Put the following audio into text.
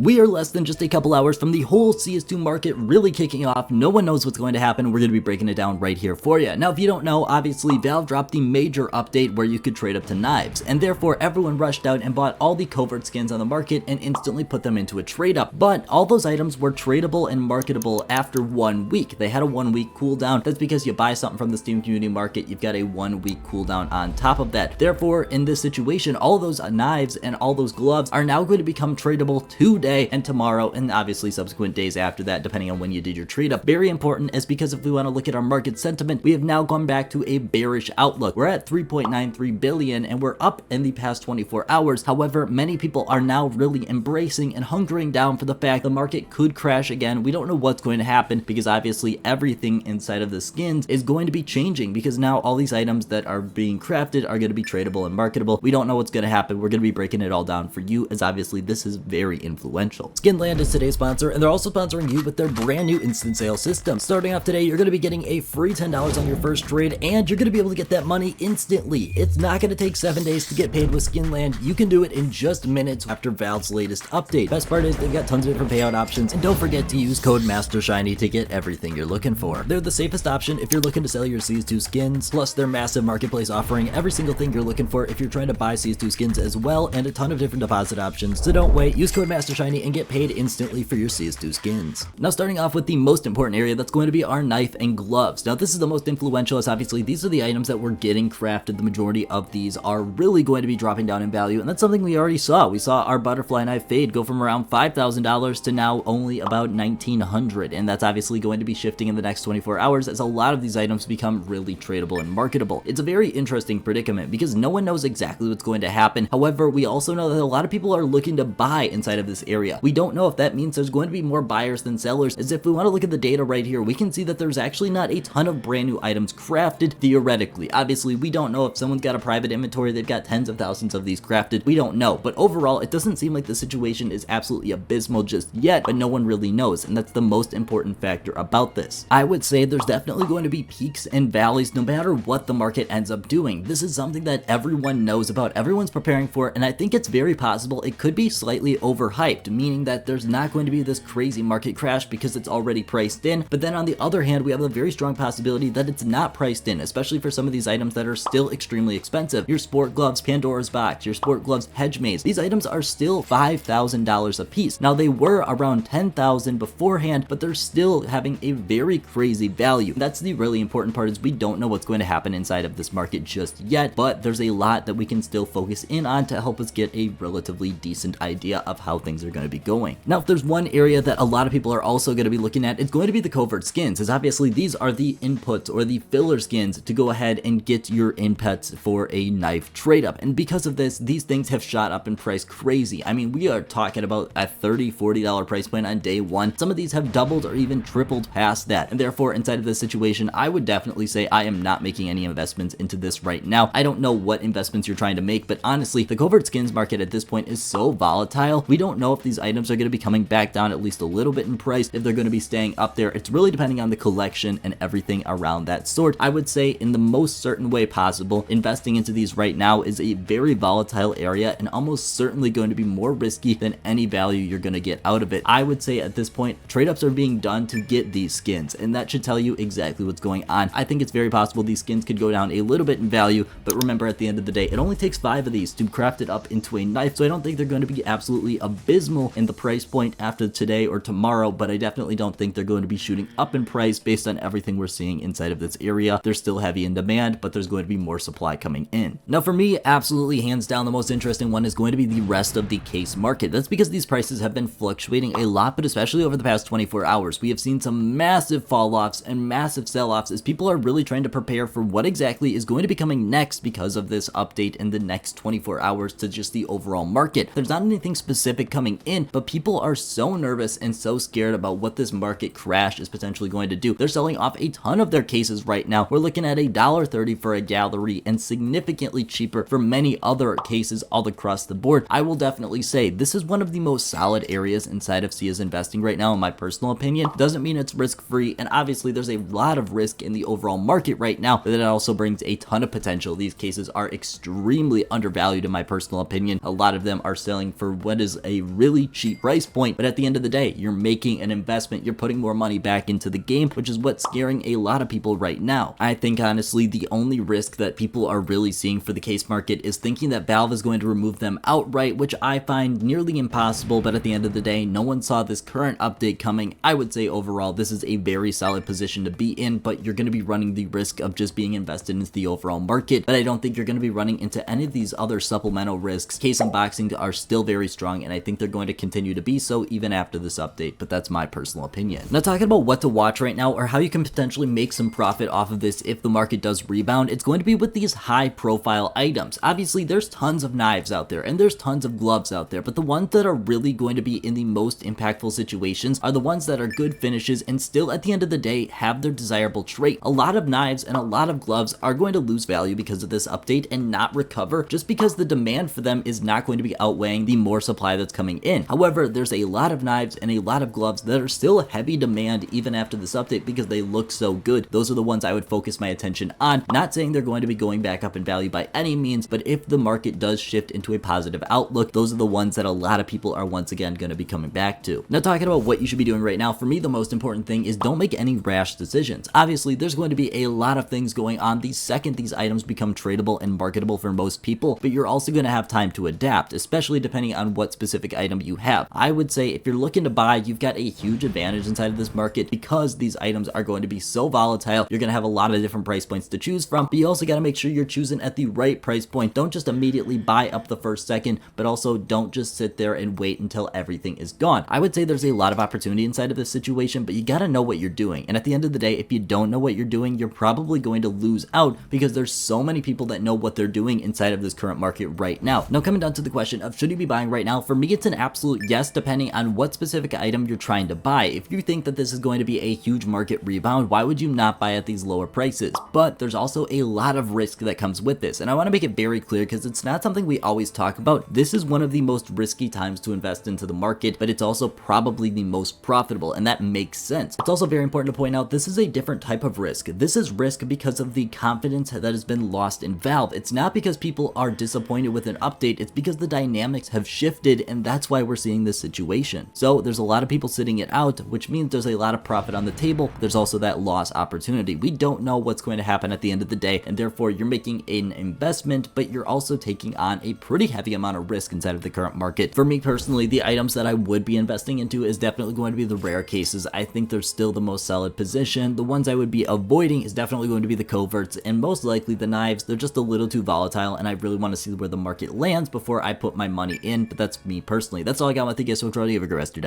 We are less than just a couple hours from the whole CS2 market really kicking off. No one knows what's going to happen. We're going to be breaking it down right here for you. Now, if you don't know, obviously Valve dropped the major update where you could trade up to knives, and therefore everyone rushed out and bought all the covert skins on the market and instantly put them into a trade up. But all those items were tradable and marketable after 1 week. They had a 1 week cooldown. That's because you buy something from the Steam community market, you've got a 1 week cooldown on top of that. Therefore, in this situation, all those knives and all those gloves are now going to become tradable today and tomorrow, and obviously subsequent days after that, depending on when you did your trade up. Very important, is because if we want to look at our market sentiment, we have now gone back to a bearish outlook. We're at 3.93 billion and we're up in the past 24 hours. However, many people are now really embracing and hunkering down for the fact the market could crash again. We don't know what's going to happen because obviously everything inside of the skins is going to be changing, because now all these items that are being crafted are going to be tradable and marketable. We don't know what's going to happen. We're going to be breaking it all down for you, as obviously this is very influential. Skinland is today's sponsor, and they're also sponsoring you with their brand new instant sale system. Starting off today, you're going to be getting a free $10 on your first trade, and you're going to be able to get that money instantly. It's not going to take 7 days to get paid with Skinland. You can do it in just minutes after Valve's latest update. Best part is they've got tons of different payout options, and don't forget to use code MasterShiny to get everything you're looking for. They're the safest option if you're looking to sell your CS2 skins, plus their massive marketplace offering every single thing you're looking for if you're trying to buy CS2 skins as well, and a ton of different deposit options. So don't wait, use code MasterShiny and get paid instantly for your CS2 skins. Now, starting off with the most important area, that's going to be our knife and gloves. Now, this is the most influential, as obviously these are the items that we're getting crafted. The majority of these are really going to be dropping down in value, and that's something we already saw. We saw our butterfly knife fade go from around $5,000 to now only about $1,900, and that's obviously going to be shifting in the next 24 hours as a lot of these items become really tradable and marketable. It's a very interesting predicament because no one knows exactly what's going to happen. However, we also know that a lot of people are looking to buy inside of this area. We don't know if that means there's going to be more buyers than sellers, as if we want to look at the data right here, we can see that there's actually not a ton of brand new items crafted theoretically. Obviously, we don't know if someone's got a private inventory, they've got tens of thousands of these crafted. We don't know, but overall, it doesn't seem like the situation is absolutely abysmal just yet, but no one really knows, and that's the most important factor about this. I would say there's definitely going to be peaks and valleys no matter what the market ends up doing. This is something that everyone knows about, everyone's preparing for, and I think it's very possible it could be slightly overhyped, meaning that there's not going to be this crazy market crash because it's already priced in. But then on the other hand, we have a very strong possibility that it's not priced in, especially for some of these items that are still extremely expensive. Your sport gloves, Pandora's box, your sport gloves, hedge maze, these items are still $5,000 a piece. Now, they were around $10,000 beforehand, but they're still having a very crazy value. That's the really important part, is we don't know what's going to happen inside of this market just yet, but there's a lot that we can still focus in on to help us get a relatively decent idea of how things are going to be going. Now, if there's one area that a lot of people are also going to be looking at, it's going to be the covert skins, as obviously these are the inputs or the filler skins to go ahead and get your inputs for a knife trade up. And because of this, these things have shot up in price crazy. I mean, we are talking about a $30-$40 price point on day one. Some of these have doubled or even tripled past that, and therefore inside of this situation, I would definitely say I am not making any investments into this right now. I don't know what investments you're trying to make, but honestly, the covert skins market at this point is so volatile. We don't know if these items are going to be coming back down at least a little bit in price, if they're going to be staying up there. It's really depending on the collection and everything around that sort. I would say in the most certain way possible, investing into these right now is a very volatile area and almost certainly going to be more risky than any value you're going to get out of it. I would say at this point, trade ups are being done to get these skins, and that should tell you exactly what's going on. I think it's very possible these skins could go down a little bit in value, but remember, at the end of the day, it only takes 5 of these to craft it up into a knife, so I don't think they're going to be absolutely abysmal in the price point after today or tomorrow, but I definitely don't think they're going to be shooting up in price based on everything we're seeing inside of this area. They're still heavy in demand, but there's going to be more supply coming in. Now, for me, absolutely hands down, the most interesting one is going to be the rest of the case market. That's because these prices have been fluctuating a lot, but especially over the past 24 hours, we have seen some massive fall offs and massive sell offs as people are really trying to prepare for what exactly is going to be coming next because of this update in the next 24 hours to just the overall market. There's not anything specific coming in, but people are so nervous and so scared about what this market crash is potentially going to do. They're selling off a ton of their cases right now. We're looking at $1.30 for a gallery and significantly cheaper for many other cases all across the board. I will definitely say this is one of the most solid areas inside of CS investing right now, in my personal opinion. Doesn't mean it's risk free, and obviously there's a lot of risk in the overall market right now, but it also brings a ton of potential. These cases are extremely undervalued in my personal opinion. A lot of them are selling for what is a really really cheap price point, but at the end of the day, you're making an investment, you're putting more money back into the game, which is what's scaring a lot of people right now. I think honestly the only risk that people are really seeing for the case market is thinking that Valve is going to remove them outright, which I find nearly impossible, but at the end of the day, no one saw this current update coming. I would say overall this is a very solid position to be in, but you're going to be running the risk of just being invested into the overall market, but I don't think you're going to be running into any of these other supplemental risks. Case unboxing are still very strong, and I think they're going to continue to be so even after this update, but that's my personal opinion. Now, talking about what to watch right now or how you can potentially make some profit off of this if the market does rebound, it's going to be with these high profile items. Obviously there's tons of knives out there and there's tons of gloves out there, but the ones that are really going to be in the most impactful situations are the ones that are good finishes and still at the end of the day have their desirable trait. A lot of knives and a lot of gloves are going to lose value because of this update and not recover just because the demand for them is not going to be outweighing the more supply that's coming in. However, there's a lot of knives and a lot of gloves that are still heavy demand even after this update because they look so good. Those are the ones I would focus my attention on. Not saying they're going to be going back up in value by any means, but if the market does shift into a positive outlook, those are the ones that a lot of people are once again going to be coming back to. Now, talking about what you should be doing right now, for me the most important thing is don't make any rash decisions. Obviously there's going to be a lot of things going on the second these items become tradable and marketable for most people, but you're also going to have time to adapt, especially depending on what specific item you have. I would say if you're looking to buy, you've got a huge advantage inside of this market because these items are going to be so volatile. You're going to have a lot of different price points to choose from, but you also got to make sure you're choosing at the right price point. Don't just immediately buy up the first second, but also don't just sit there and wait until everything is gone. I would say there's a lot of opportunity inside of this situation, but you got to know what you're doing. And at the end of the day, if you don't know what you're doing, you're probably going to lose out because there's so many people that know what they're doing inside of this current market right now. Now, coming down to the question of should you be buying right now, for me it's an absolute yes depending on what specific item you're trying to buy. If you think that this is going to be a huge market rebound, why would you not buy at these lower prices? But there's also a lot of risk that comes with this, and I want to make it very clear because it's not something we always talk about. This is one of the most risky times to invest into the market, but it's also probably the most profitable, and that makes sense. It's also very important to point out this is a different type of risk. This is risk because of the confidence that has been lost in Valve. It's not because people are disappointed with an update, it's because the dynamics have shifted, and that's why we're seeing this situation. So there's a lot of people sitting it out, which means there's a lot of profit on the table. There's also that loss opportunity. We don't know what's going to happen at the end of the day, and therefore you're making an investment, but you're also taking on a pretty heavy amount of risk inside of the current market. For me personally, the items that I would be investing into is definitely going to be the rare cases. I think they're still the most solid position. The ones I would be avoiding is definitely going to be the coverts and most likely the knives. They're just a little too volatile, and I really want to see where the market lands before I put my money in, but that's me personally. That's all I got with the guys. So have a great rest of your day.